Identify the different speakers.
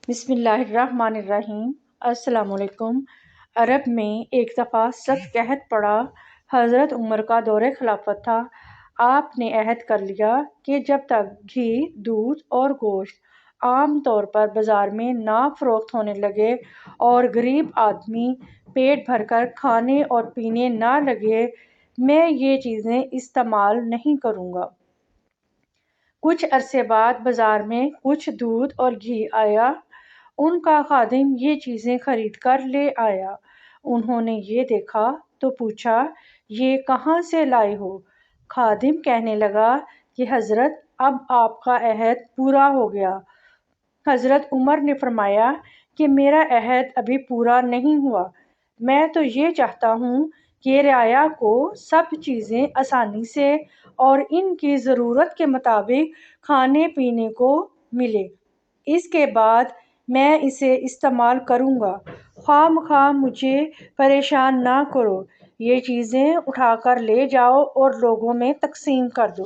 Speaker 1: بسم اللہ الرحمن الرحیم۔ السلام علیکم۔ عرب میں ایک دفعہ سخت قحط پڑا۔ حضرت عمر کا دور خلافت تھا۔ آپ نے عہد کر لیا کہ جب تک گھی، دودھ اور گوشت عام طور پر بازار میں نہ فروخت ہونے لگے اور غریب آدمی پیٹ بھر کر کھانے اور پینے نہ لگے، میں یہ چیزیں استعمال نہیں کروں گا۔ کچھ عرصے بعد بازار میں کچھ دودھ اور گھی آیا۔ ان کا خادم یہ چیزیں خرید کر لے آیا۔ انہوں نے یہ دیکھا تو پوچھا، یہ کہاں سے لائے ہو؟ خادم کہنے لگا کہ حضرت، اب آپ کا عہد پورا ہو گیا۔ حضرت عمر نے فرمایا کہ میرا عہد ابھی پورا نہیں ہوا۔ میں تو یہ چاہتا ہوں کہ رعایا کو سب چیزیں آسانی سے اور ان کی ضرورت کے مطابق کھانے پینے کو ملے۔ اس کے بعد میں اسے استعمال کروں گا۔ خواہ مخواہ مجھے پریشان نہ کرو۔ یہ چیزیں اٹھا کر لے جاؤ اور لوگوں میں تقسیم کر دو۔